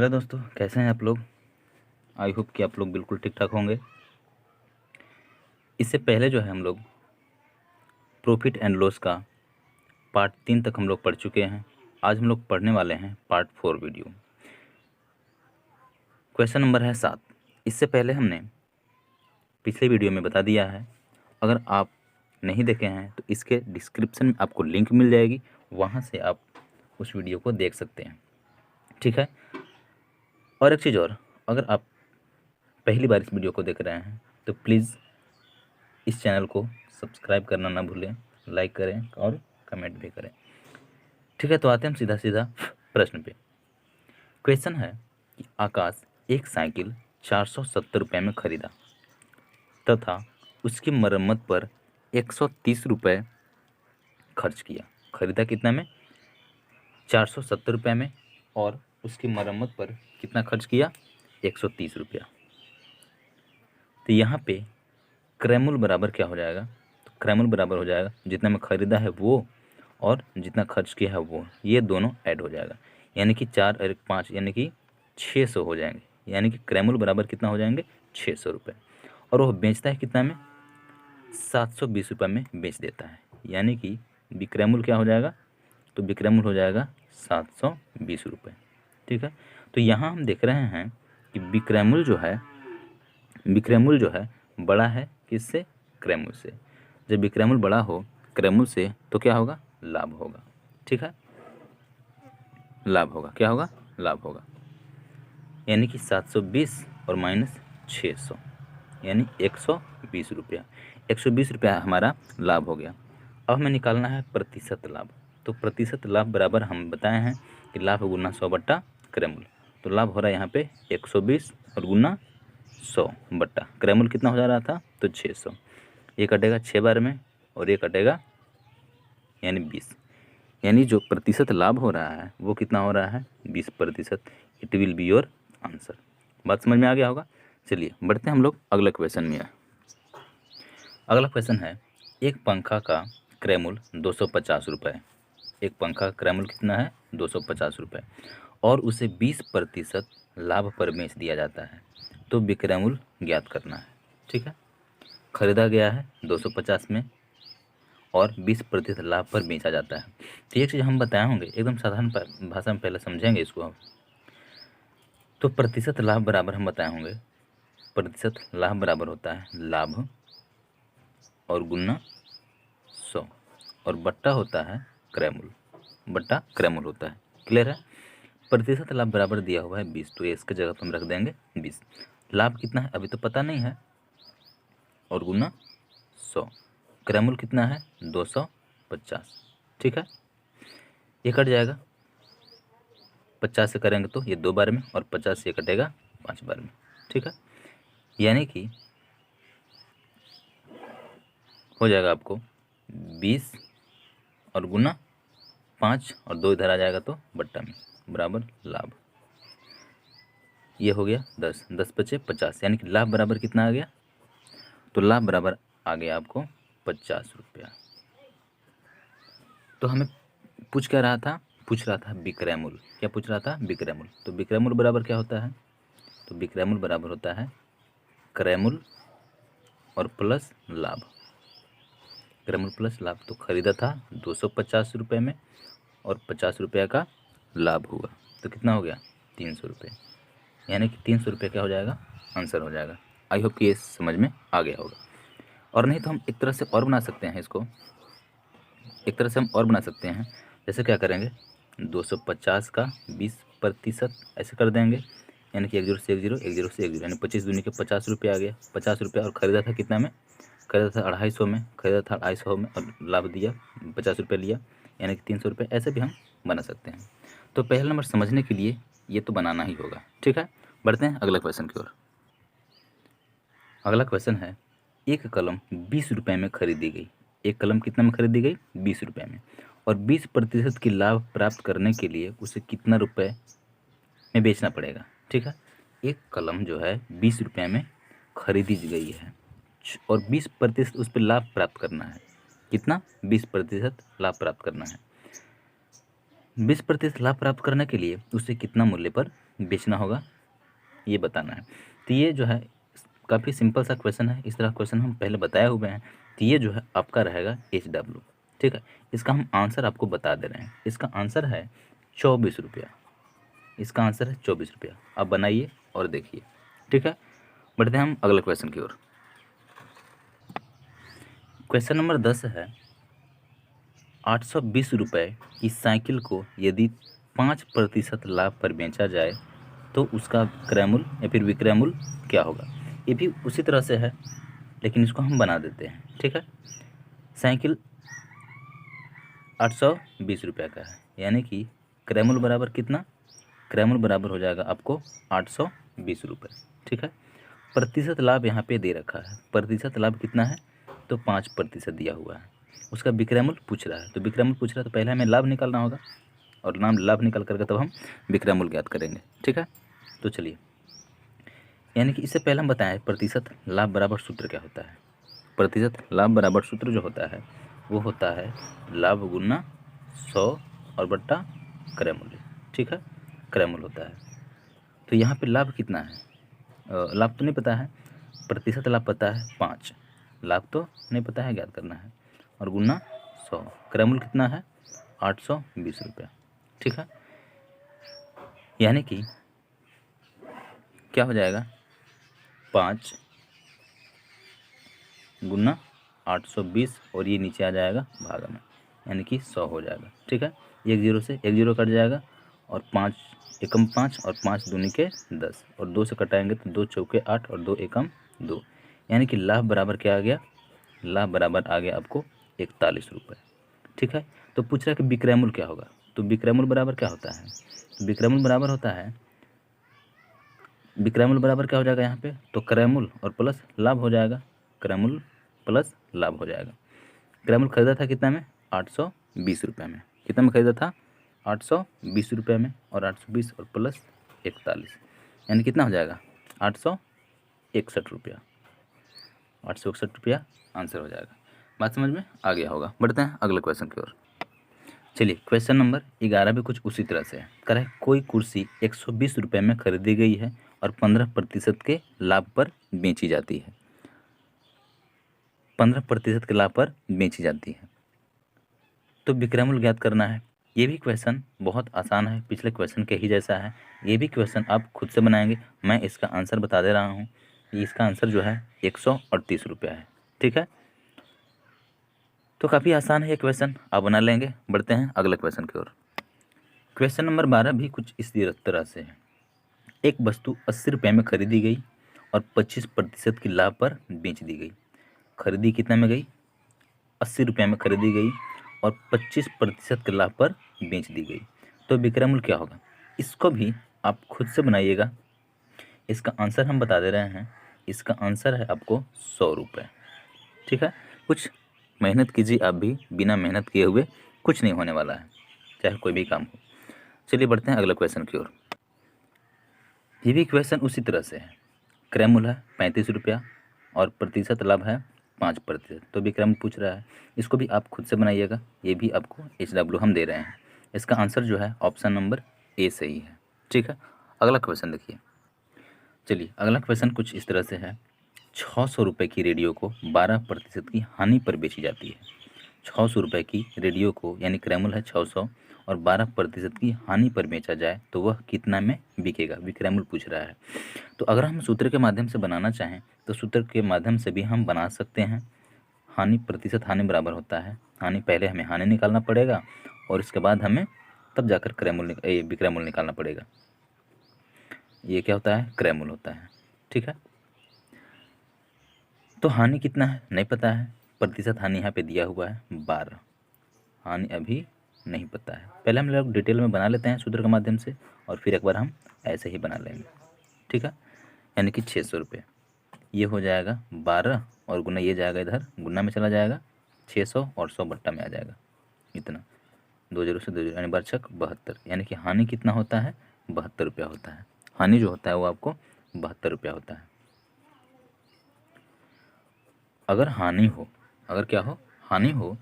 Hello दोस्तों, कैसे हैं आप लोग। आई होप कि आप लोग बिल्कुल ठीक ठाक होंगे। इससे पहले जो है हम लोग प्रॉफिट एंड लॉस का पार्ट 3 तक हम लोग पढ़ चुके हैं। आज हम लोग पढ़ने वाले हैं पार्ट 4 वीडियो। क्वेश्चन नंबर है 7। इससे पहले हमने पिछले वीडियो में बता दिया है। अगर आप नहीं देखे हैं तो इसके डिस्क्रिप्शन में आपको लिंक मिल जाएगी, वहाँ से आप उस वीडियो को देख सकते हैं। ठीक है। और एक चीज़ और, अगर आप पहली बार इस वीडियो को देख रहे हैं तो प्लीज़ इस चैनल को सब्सक्राइब करना ना भूलें, लाइक करें और कमेंट भी करें। ठीक है, तो आते हैं हम सीधा सीधा प्रश्न पे। क्वेश्चन है कि आकाश एक साइकिल 470 रुपये में खरीदा तथा उसकी मरम्मत पर 130 रुपये खर्च किया। खरीदा कितना में? 470 रुपये में। और उसकी मरम्मत पर कितना खर्च किया? 130 रुपया। तो यहाँ पे क्रयमूल्य बराबर क्या हो जाएगा? तो क्रयमूल्य बराबर हो जाएगा जितना में खरीदा है वो और जितना खर्च किया है वो, ये दोनों ऐड हो जाएगा। यानी कि 4 और 5 यानी कि 600 हो जाएंगे। यानी कि क्रयमूल्य बराबर कितना हो जाएंगे? 600 रुपये। और वह बेचता है कितना में? 720 रुपये में बेच देता है। यानी कि विक्रयमूल्य क्या हो जाएगा? तो विक्रयमूल्य हो जाएगा 720 रुपये। ठीक है। तो यहाँ हम देख रहे हैं कि विक्रयमूल्य जो है बड़ा है किससे? क्रयमूल्य से। जब विक्रयमूल्य बड़ा हो क्रयमूल्य से तो क्या होगा? लाभ होगा। ठीक है, लाभ होगा। क्या होगा? लाभ होगा। यानी कि 720 और माइनस 600 यानी 120 रुपया। 120 रुपया हमारा लाभ हो गया। अब हमें निकालना है प्रतिशत लाभ। तो प्रतिशत लाभ बराबर हम बताए हैं कि लाभ गुना 100 बट्टा क्रयमूल्य। तो लाभ हो रहा है यहाँ पे 120 और गुना 100 बट्टा क्रयमूल्य कितना हो जा रहा था? तो 600। ये कटेगा 6 बार में और ये कटेगा यानी 20। यानी जो प्रतिशत लाभ हो रहा है वो कितना हो रहा है? 20%। It will be your answer. बात समझ में आ गया होगा। चलिए बढ़ते हैं हम लोग अगले क्वेश्चन में। अगला क्वेश्चन है, एक पंखा का क्रयमूल्य 250 रुपये। एक पंखा का क्रयमूल्य कितना है? 250 रुपये। और उसे 20% लाभ पर बेच दिया जाता है। तो विक्रयमूल्य ज्ञात करना है। ठीक है। खरीदा गया है 250 में और 20% लाभ पर बेचा जाता है। तो एक चीज़ हम बताए होंगे, एकदम साधारण भाषा में पहले समझेंगे इसको हम। तो प्रतिशत लाभ बराबर हम बताए होंगे, प्रतिशत लाभ बराबर होता है लाभ और गुना 100 और बट्टा होता है क्रयमूल्य, बट्टा क्रयमूल्य होता है। क्लियर है। प्रतिशत लाभ बराबर दिया हुआ है 20, तो इसके जगह पर हम रख देंगे 20। लाभ कितना है अभी तो पता नहीं है, और गुना 100। क्रयमूल्य कितना है? 250। ठीक है। ये कट जाएगा, 50 से करेंगे तो ये 2 बार में और 50 से कटेगा 5 बार में। ठीक है। यानी कि हो जाएगा आपको 20 और गुना 5 और 2 इधर आ जाएगा तो बट्टा में बराबर लाभ। ये हो गया 10, 10 बचे 50। यानी कि लाभ बराबर कितना आ गया? तो लाभ बराबर आ गया आपको 50 रुपया। तो हमें पूछ क्या रहा था? पूछ रहा था विक्रयमूल्य। क्या पूछ रहा था? विक्रयमूल्य। तो विक्रयमूल्य बराबर क्या होता है? तो विक्रयमूल्य बराबर होता है क्रयमूल्य और प्लस लाभ। क्रयमूल्य प्लस लाभ। तो खरीदा था 250 रुपये में और 50 रुपये का लाभ हुआ तो कितना हो गया? 300 रुपये। यानी कि 300 रुपये क्या हो जाएगा? आंसर हो जाएगा। आई होप कि ये समझ में आ गया होगा। और नहीं तो हम एक तरह से और बना सकते हैं इसको, एक तरह से हम और बना सकते हैं। जैसे क्या करेंगे? 250 का 20% ऐसे कर देंगे। यानी कि 1 0 से 1 0, 1 0 से 1 0, यानी 25 दूनी के 50 रुपये आ गया। 50 रुपये। और ख़रीदा था कितना में? खरीदा था 250 में। खरीदा था 250 में और लाभ दिया 50 रुपये लिया, यानी कि 300 रुपये। ऐसे भी हम बना सकते हैं। तो पहला नंबर समझने के लिए ये तो बनाना ही होगा। ठीक है। बढ़ते हैं अगला क्वेश्चन की ओर। अगला क्वेश्चन है, एक कलम 20 रुपये में खरीदी गई। एक कलम कितना में खरीदी गई? 20 रुपये में। और 20% की लाभ प्राप्त करने के लिए उसे कितना रुपए में बेचना पड़ेगा? ठीक है। एक कलम जो है 20 रुपये में खरीदी गई है और 20% उस पर लाभ प्राप्त करना है। कितना? 20% लाभ प्राप्त करना है। 20% लाभ प्राप्त करने के लिए उसे कितना मूल्य पर बेचना होगा, ये बताना है। तो ये जो है काफ़ी सिंपल सा क्वेश्चन है, इस तरह क्वेश्चन हम पहले बताए हुए हैं। तो ये जो है आपका रहेगा HW। ठीक है, इसका हम आंसर आपको बता दे रहे हैं। इसका आंसर है 24 रुपया। इसका आंसर है 24 रुपया। आप बनाइए और देखिए। ठीक है, बढ़ते हैं हम अगले क्वेश्चन की ओर। क्वेश्चन नंबर 10 है, 820 रुपये की साइकिल को यदि 5% लाभ पर बेचा जाए तो उसका क्रय मूल्य या फिर विक्रय मूल्य क्या होगा। ये भी उसी तरह से है, लेकिन इसको हम बना देते हैं। ठीक है, साइकिल 820 रुपये का है, यानी कि क्रय मूल्य बराबर कितना, क्रय मूल्य बराबर हो जाएगा आपको 820 रुपये। ठीक है, प्रतिशत लाभ यहाँ पे दे रखा है। प्रतिशत लाभ कितना है, तो 5% दिया हुआ है। उसका विक्रय मूल्य पूछ रहा है, तो विक्रय मूल्य पूछ रहा है तो पहले हमें लाभ निकालना होगा, और नाम लाभ निकाल करके तब हम विक्रय मूल्य ज्ञात करेंगे। ठीक है, तो चलिए, यानी कि इससे पहले हम बताएं प्रतिशत लाभ बराबर सूत्र क्या होता है। प्रतिशत लाभ बराबर सूत्र जो होता है वो होता है लाभ गुना 100 और बट्टा क्रय मूल्य। ठीक है, क्रय मूल्य होता है। तो यहाँ पे लाभ कितना है, लाभ तो नहीं पता है, प्रतिशत लाभ पता है 5, लाभ तो नहीं पता है, ज्ञात करना है, और गुना 100, क्रय मूल्य कितना है 820 रुपया। ठीक है, यानी कि क्या हो जाएगा, 5 गुना 820 और ये नीचे आ जाएगा भागा में, यानी कि 100 हो जाएगा। ठीक है, एक जीरो से एक जीरो कट जाएगा, और 5 एकम 5 और 5 दूनी के 10, और 2 से कटाएंगे तो 2 चौके 8 और 2 एकम 2, यानी कि लाभ बराबर क्या आ गया, लाभ बराबर आ गया आपको 41 रुपये। ठीक है, तो पूछ रहा है कि विक्रय मूल्य क्या होगा, तो विक्रय मूल्य बराबर क्या होता है, विक्रय मूल्य बराबर होता है, विक्रय मूल्य बराबर क्या हो जाएगा यहाँ पे, तो क्रय मूल्य और प्लस लाभ हो जाएगा, क्रय मूल्य प्लस लाभ हो जाएगा। क्रय मूल्य खरीदा था कितना में, 820 रुपये में, कितना में खरीदा था 820 रुपये में, और 820 और प्लस 41, यानी कितना हो जाएगा 861 रुपया, 861 रुपया आंसर हो जाएगा। बात समझ में आ गया होगा। बढ़ते हैं अगले क्वेश्चन की ओर। चलिए, क्वेश्चन नंबर 11 भी कुछ उसी तरह से है। कह रहा है कोई कुर्सी 120 रुपये में खरीदी गई है और 15% के लाभ पर बेची जाती है, 15% के लाभ पर बेची जाती है, तो विक्रय मूल्य ज्ञात करना है। ये भी क्वेश्चन बहुत आसान है, पिछले क्वेश्चन के ही जैसा है। ये भी क्वेश्चन आप खुद से बनाएंगे, मैं इसका आंसर बता दे रहा हूँ। इसका आंसर जो है 138 रुपया है। ठीक है, तो काफ़ी आसान है ये क्वेश्चन, आप बना लेंगे। बढ़ते हैं अगले क्वेश्चन की ओर। क्वेश्चन नंबर 12 भी कुछ इस तरह से है। एक वस्तु 80 रुपये में खरीदी गई और 25% की लाभ पर बेच दी गई। खरीदी कितना में गई, 80 रुपये में खरीदी गई और 25% के लाभ पर बेच दी गई, तो विक्रय मूल्य क्या होगा। इसको भी आप खुद से बनाइएगा। इसका आंसर हम बता दे रहे हैं, इसका आंसर है आपको 100 रुपये। ठीक है, कुछ मेहनत कीजिए आप भी, बिना मेहनत किए हुए कुछ नहीं होने वाला है, चाहे कोई भी काम हो। चलिए बढ़ते हैं अगले क्वेश्चन की ओर। ये भी क्वेश्चन उसी तरह से है। क्रय मूल्य है 35 रुपया और प्रतिशत लाभ है 5%, तो विक्रय मूल्य पूछ रहा है। इसको भी आप खुद से बनाइएगा, ये भी आपको HW हम दे रहे हैं। इसका आंसर जो है ऑप्शन नंबर ए सही है। ठीक है, अगला क्वेश्चन देखिए। चलिए, अगला क्वेश्चन कुछ इस तरह से है। 600 रुपये की रेडियो को 12% की हानि पर बेची जाती है। 600 रुपये की रेडियो को, यानी क्रय मूल्य है 600 और 12% की हानि पर बेचा जाए तो वह कितना में बिकेगा, विक्रय मूल्य पूछ रहा है। तो अगर हम सूत्र के माध्यम से बनाना चाहें तो सूत्र के माध्यम से भी हम बना सकते हैं। हानि प्रतिशत हानि बराबर होता है, हानि पहले हमें हानि निकालना पड़ेगा और इसके बाद हमें तब जाकर क्रय मूल्य विक्रय मूल्य निकालना पड़ेगा। ये क्या होता है, क्रय मूल्य होता है। ठीक है, तो हानि कितना है नहीं पता है, प्रतिशत हानि यहाँ पे दिया हुआ है 12, हानि अभी नहीं पता है। पहले हम लोग डिटेल में बना लेते हैं सूत्र के माध्यम से, और फिर एक बार हम ऐसे ही बना लेंगे। ठीक है, यानी कि 600 रुपये, ये हो जाएगा 12 और गुना ये जाएगा इधर, गुना में चला जाएगा 600 और 100 बट्टा में आ जाएगा इतना, 2 जीरो से 2 जीरो, यानी 12 72, यानी कि हानि कितना होता है 72 रुपया होता है। हानि जो होता है वो आपको 72 रुपया होता है। अगर हानि हो, अगर क्या हो, हानि हो,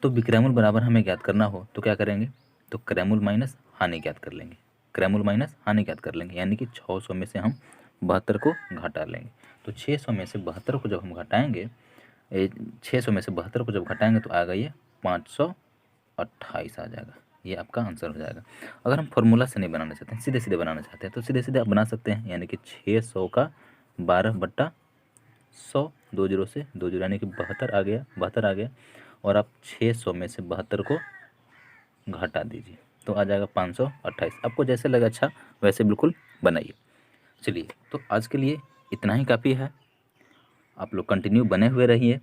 तो विक्रय मूल्य बराबर हमें ज्ञात करना हो तो क्या करेंगे, तो क्रय मूल्य माइनस हानि ज्ञात कर लेंगे। क्रैमूल माइनस हानि ज्ञात कर लेंगे, यानी कि 600 में से हम 72 को घटा लेंगे। तो 600 में से 72 को जब हम घटाएंगे, 600 में से 72 को जब घटाएंगे तो आएगा ये 528 आ जाएगा। ये आपका आंसर हो जाएगा। अगर हम फॉर्मूला से नहीं बनाना चाहते हैं, सीधे सीधे बनाना चाहते हैं, तो सीधे सीधे आप बना सकते हैं, यानी कि 600 का 12/100, 2 जीरो से 2 जीरो, यानी कि 72 आ गया, 72 आ गया। और आप 600 में से 72 को घटा दीजिए तो आ जाएगा 528। आपको जैसे लगे अच्छा वैसे बिल्कुल बनाइए। चलिए, तो आज के लिए इतना ही काफ़ी है। आप लोग कंटिन्यू बने हुए रहिए।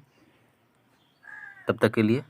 तब तक के लिए